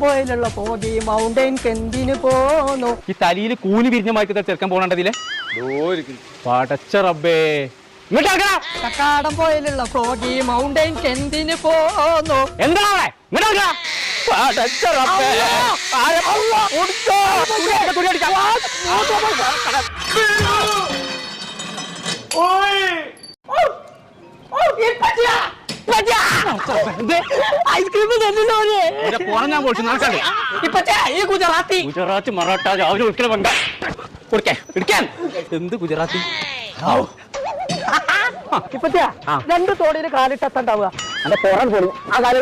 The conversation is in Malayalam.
പോയിലുള്ള പോകി മൗണ്ടൻ കെന്തിന് പോന്നു. ഈ തലയിൽ കൂലി വിരിഞ്ഞ മാറ്റി ചെറുക്കാൻ പോകണ്ടതില്ലേ പടച്ച റബ്ബേ. കക്കാടം പോയിലുള്ള പോകി മൗണ്ടൻ കെന്തിന് പോന്നു. എന്താണ് ഐസ്ക്രീം ഞാൻ പോയിട്ട് നടക്കണ്ടേ ഈ ഗുജറാത്തി ഗുജറാത്തി മറാഠ രാവിലെ ഒരിക്കലും വേണ്ട കൊടുക്കാൻ എടുക്കാൻ എന്ത് ഗുജറാത്തി ഇപ്പച്ചാ 2 തോടിയിൽ കാലിട്ടെത്താണ്ടാവുക. എന്റെ പോറാൻ പോലും ആ കാലം